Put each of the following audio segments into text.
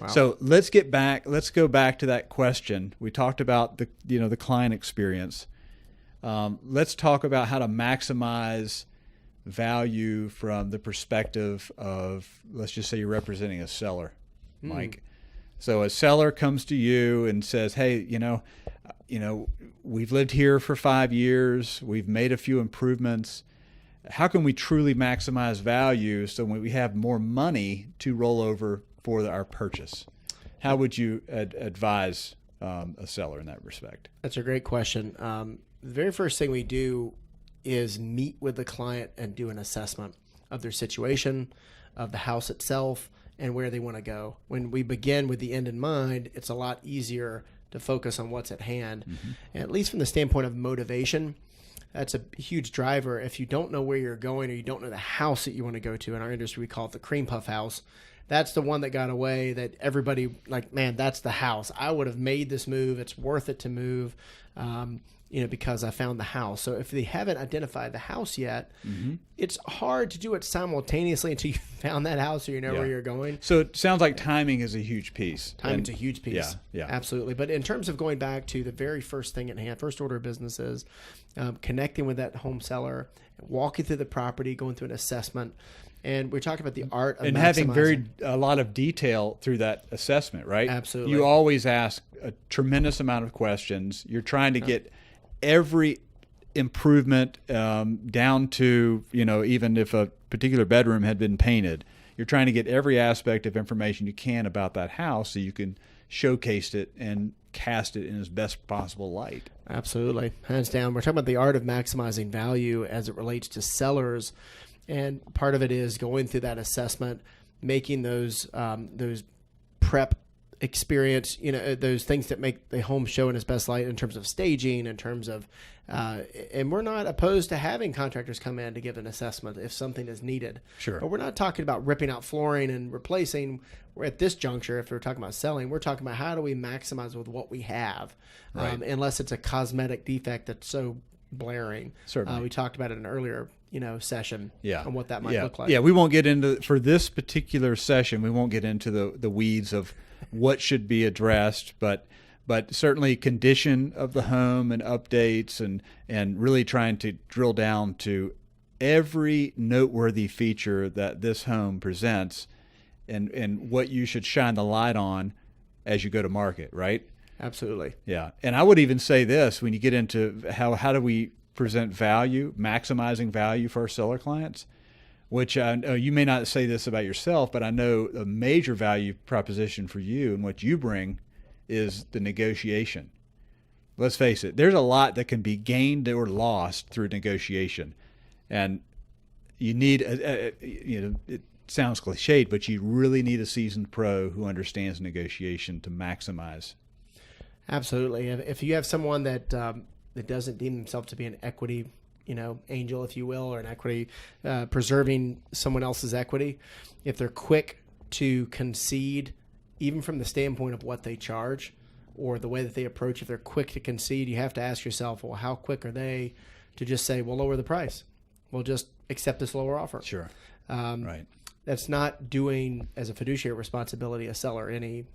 Wow. So let's go back to that question. We talked about the client experience. Let's talk about how to maximize value from the perspective of, let's just say you're representing a seller, Mike. So a seller comes to you and says, hey, we've lived here for 5 years. We've made a few improvements. How can we truly maximize value so when we have more money to roll over for our purchase? How would you advise a seller in that respect? That's a great question. The very first thing we do is meet with the client and do an assessment of their situation, of the house itself, and where they want to go. When we begin with the end in mind, it's a lot easier to focus on what's at hand. And at least from the standpoint of motivation, that's a huge driver. If you don't know where you're going or you don't know the house that you want to go to, in our industry we call it the cream puff house. That's the one that got away that everybody man, that's the house. I would have made this move. It's worth it to move, because I found the house. So if they haven't identified the house yet, it's hard to do it simultaneously until you found that house or you know where you're going. So it sounds like timing is a huge piece. Timing's a huge piece. Yeah. Absolutely. But in terms of going back to the very first thing at hand, first order of business is connecting with that home seller, walking through the property, going through an assessment. And we're talking about the art of and maximizing. having a lot of detail through that assessment, right? Absolutely. You always ask a tremendous amount of questions. You're trying to get every improvement down to, even if a particular bedroom had been painted, you're trying to get every aspect of information you can about that house so you can showcase it and cast it in its best possible light. Absolutely. Hands down. We're talking about the art of maximizing value as it relates to sellers. And part of it is going through that assessment, making those prep experience, those things that make the home show in its best light in terms of staging, in terms of, and we're not opposed to having contractors come in to give an assessment if something is needed. Sure. But we're not talking about ripping out flooring and replacing. We're at this juncture, if we're talking about selling, we're talking about how do we maximize with what we have, right. Unless it's a cosmetic defect that's so blaring. Certainly. We talked about it in an earlier session on what that might look like. Yeah, we won't get into, for this particular session, we won't get into the weeds of what should be addressed, but certainly condition of the home and updates and really trying to drill down to every noteworthy feature that this home presents and what you should shine the light on as you go to market, right? Absolutely. Yeah. And I would even say this, when you get into how do we present value, maximizing value for our seller clients, which I know you may not say this about yourself, but I know a major value proposition for you and what you bring is the negotiation. Let's face it, there's a lot that can be gained or lost through negotiation. And you need, it sounds cliched, but you really need a seasoned pro who understands negotiation to maximize. Absolutely. If you have someone that doesn't deem themselves to be an equity, angel, if you will, or an equity, preserving someone else's equity, if they're quick to concede, even from the standpoint of what they charge or the way that they approach, if they're quick to concede, you have to ask yourself, well, how quick are they to just say, we'll lower the price. We'll just accept this lower offer. Sure. Right. That's not doing, as a fiduciary responsibility, a seller any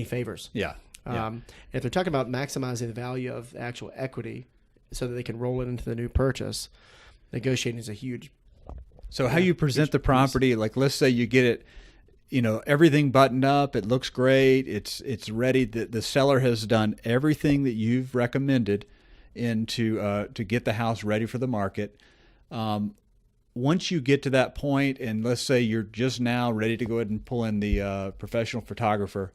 favors. Yeah. If they're talking about maximizing the value of actual equity so that they can roll it into the new purchase, negotiating is a huge. So how you present the property, like let's say you get it, everything buttoned up, it looks great, it's ready. The seller has done everything that you've recommended to get the house ready for the market. Once you get to that point, and let's say you're just now ready to go ahead and pull in the professional photographer,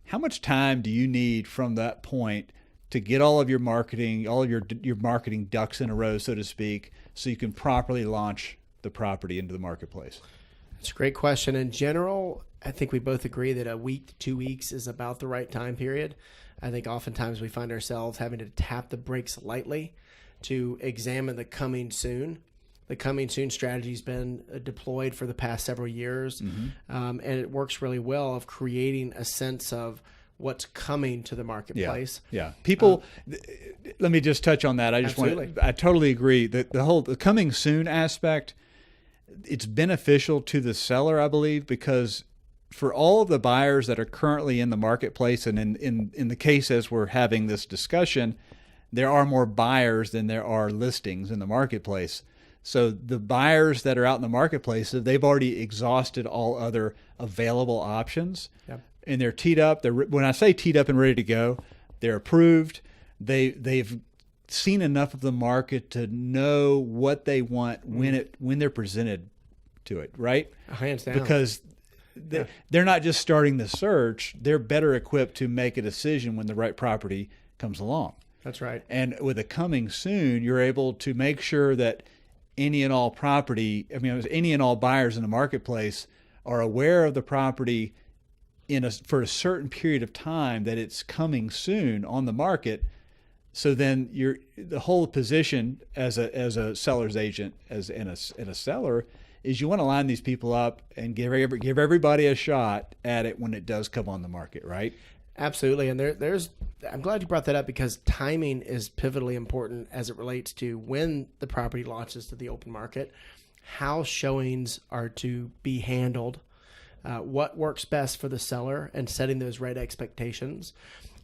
how much time do you need from that point to get all of your marketing, all of your marketing ducks in a row, so to speak, so you can properly launch the property into the marketplace? It's a great question. In general, I think we both agree that a week to 2 weeks is about the right time period. I think oftentimes we find ourselves having to tap the brakes lightly to examine the coming soon. The coming soon strategy has been deployed for the past several years, and it works really well of creating a sense of what's coming to the marketplace. Yeah. People, let me just touch on that. I totally agree that the coming soon aspect, it's beneficial to the seller, I believe, because for all of the buyers that are currently in the marketplace, and in the case as we're having this discussion, there are more buyers than there are listings in the marketplace. So the buyers that are out in the marketplace, they've already exhausted all other available options, and they're teed up. When I say teed up and ready to go, they're approved. They've seen enough of the market to know what they want when they're presented to it, right? Hands down. Because they're not just starting the search; they're better equipped to make a decision when the right property comes along. That's right. And with a coming soon, you're able to make sure that any and all buyers in the marketplace are aware of the property for a certain period of time that it's coming soon on the market. So then the whole position as a seller's agent and a seller is you want to line these people up and give everybody a shot at it when it does come on the market, right? Absolutely. And I'm glad you brought that up, because timing is pivotally important as it relates to when the property launches to the open market, how showings are to be handled, what works best for the seller, and setting those right expectations.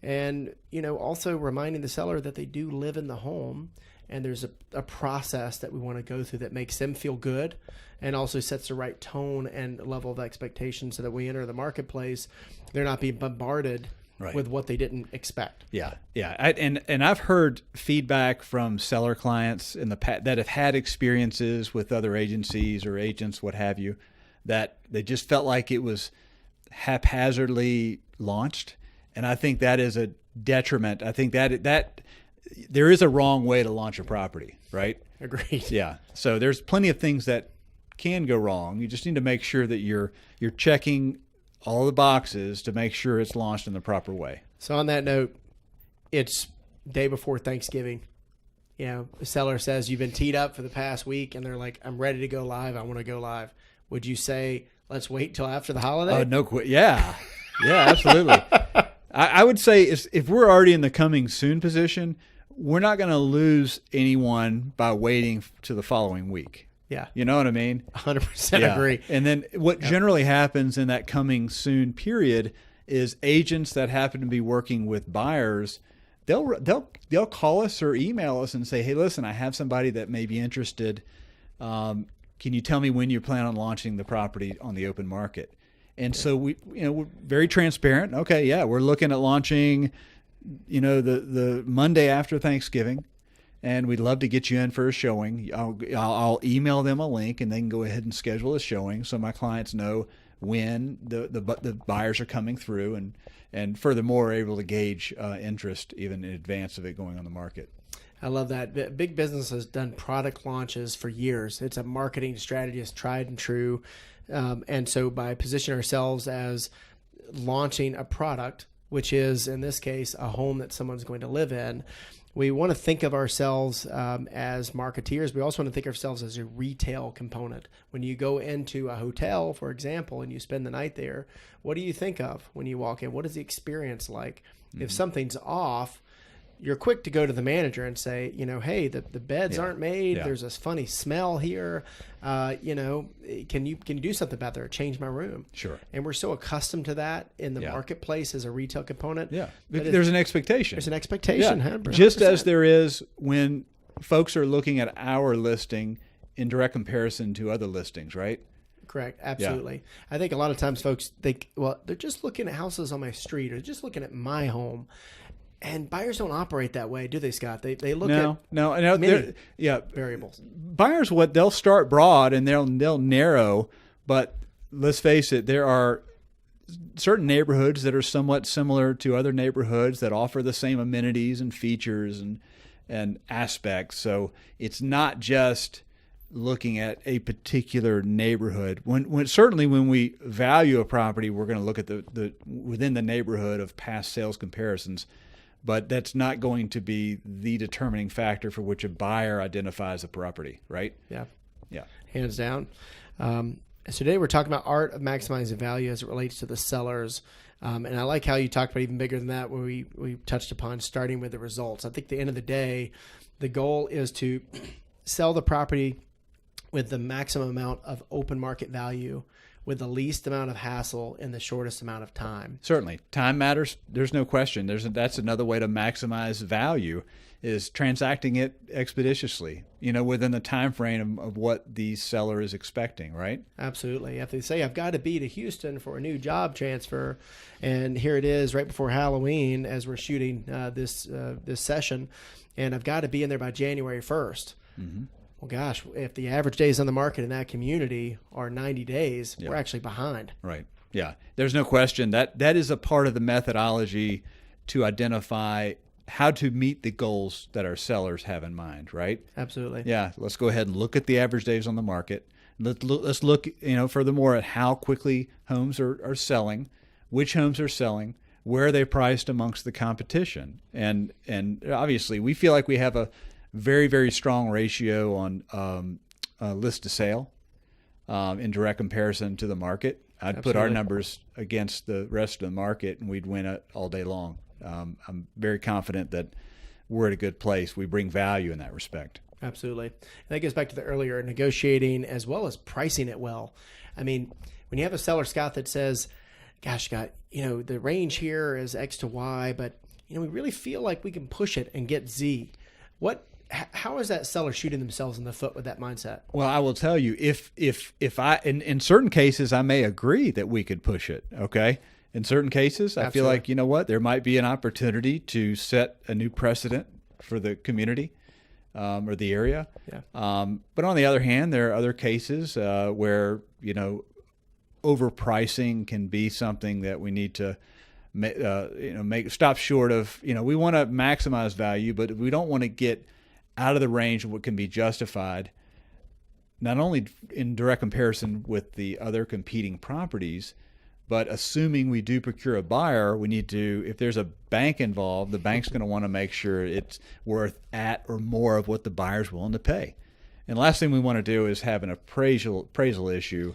And, also reminding the seller that they do live in the home, and there's a process that we want to go through that makes them feel good and also sets the right tone and level of expectation, so that we enter the marketplace, they're not being bombarded with what they didn't expect. Yeah. And I've heard feedback from seller clients in the past that have had experiences with other agencies or agents, what have you, that they just felt like it was haphazardly launched. And I think that is a detriment. I think that there is a wrong way to launch a property, right? Agreed. Yeah. So there's plenty of things that can go wrong. You just need to make sure that you're checking all the boxes to make sure it's launched in the proper way. So on that note, it's day before Thanksgiving. The seller says you've been teed up for the past week, and they're like, I'm ready to go live. I want to go live. Would you say, let's wait till after the holiday? Oh, no. Yeah, absolutely. I would say if we're already in the coming soon position, we're not going to lose anyone by waiting to the following week. Yeah. You know what I mean? 100% agree. And then what generally happens in that coming soon period is agents that happen to be working with buyers, they'll call us or email us and say, hey, listen, I have somebody that may be interested. Can you tell me when you plan on launching the property on the open market? And so we're very transparent. Okay, yeah, we're looking at launching, the Monday after Thanksgiving, and we'd love to get you in for a showing. I'll email them a link, and they can go ahead and schedule a showing so my clients know when the buyers are coming through, and furthermore are able to gauge interest even in advance of it going on the market. I love that. Big business has done product launches for years. It's a marketing strategy. It's tried and true. And so by positioning ourselves as launching a product, which is, in this case, a home that someone's going to live in, we want to think of ourselves as marketeers. We also want to think of ourselves as a retail component. When you go into a hotel, for example, and you spend the night there, what do you think of when you walk in? What is the experience like? Mm-hmm. If something's off, you're quick to go to the manager and say, hey, the beds aren't made. Yeah. There's this funny smell here. Can you do something about that or change my room? Sure. And we're so accustomed to that in the marketplace as a retail component. Yeah. There's an expectation. There's an expectation. Yeah. 100%. Just as there is when folks are looking at our listing in direct comparison to other listings, right? Correct. Absolutely. Yeah. I think a lot of times folks think, well, they're just looking at houses on my street or just looking at my home. And buyers don't operate that way, do they, Scott? They look at many variables. Buyers, they'll start broad and they'll narrow, but let's face it, there are certain neighborhoods that are somewhat similar to other neighborhoods that offer the same amenities and features and aspects. So it's not just looking at a particular neighborhood. Certainly when we value a property, we're going to look at the within the neighborhood of past sales comparisons. But that's not going to be the determining factor for which a buyer identifies a property, right? Yeah. Yeah. Hands down. So today we're talking about art of maximizing value as it relates to the sellers. And I like how you talked about even bigger than that, where we touched upon starting with the results. I think at the end of the day, the goal is to sell the property with the maximum amount of open market value with the least amount of hassle in the shortest amount of time. Certainly. Time matters. There's no question. That's another way to maximize value, is transacting it expeditiously, within the time frame of what the seller is expecting, right? Absolutely. If they say, I've got to be to Houston for a new job transfer, and here it is right before Halloween as we're shooting this session, and I've got to be in there by January 1st. Mm-hmm. Well, gosh, if the average days on the market in that community are 90 days, we're actually behind. Right. Yeah. There's no question that is a part of the methodology to identify how to meet the goals that our sellers have in mind, right? Absolutely. Yeah. Let's go ahead and look at the average days on the market. Let's look, furthermore, at how quickly homes are selling, which homes are selling, where are they priced amongst the competition. And obviously, we feel like we have a very, very strong ratio on list to sale in direct comparison to the market. I'd Absolutely. put our numbers against the rest of the market, and we'd win it all day long. I'm very confident that we're at a good place. We bring value in that respect. Absolutely. And that goes back to the earlier negotiating as well as pricing it well. I mean, when you have a seller, Scott, that says, gosh, Scott, the range here is X to Y, but, we really feel like we can push it and get Z. How is that seller shooting themselves in the foot with that mindset? Well, I will tell you, if in certain cases, I may agree that we could push it. Okay. In certain cases, I feel like, there might be an opportunity to set a new precedent for the community or the area. Yeah. But on the other hand, there are other cases where, overpricing can be something that we need to stop short of. We want to maximize value, but we don't want to get out of the range of what can be justified, not only in direct comparison with the other competing properties, but assuming we do procure a buyer, we need to, if there's a bank involved, the bank's going to want to make sure it's worth at or more of what the buyer's willing to pay. And the last thing we want to do is have an appraisal issue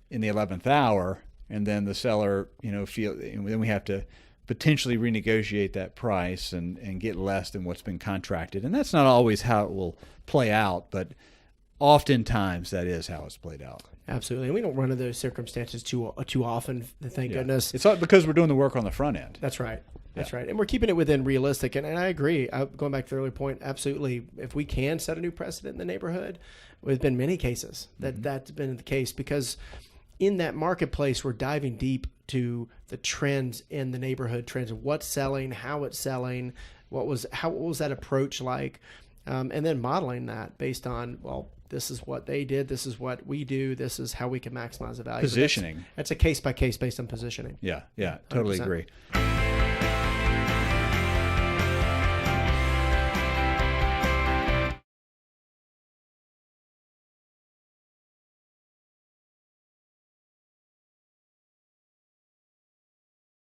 in the 11th hour, and then the seller, then we have to potentially renegotiate that price and get less than what's been contracted. And that's not always how it will play out, but oftentimes that is how it's played out. Absolutely. And we don't run into those circumstances too often, thank goodness. It's not because we're doing the work on the front end. That's right. That's right. And we're keeping it within realistic. And I agree. Going back to the earlier point, absolutely. If we can set a new precedent in the neighborhood, there's been many cases that's been the case, because in that marketplace, we're diving deep to the trends in the neighborhood, trends of what's selling, how it's selling, what was that approach like, and then modeling that based on, well, this is what they did, this is what we do, this is how we can maximize the value. Positioning. That's a case by case based on positioning. Yeah, totally 100%. agree.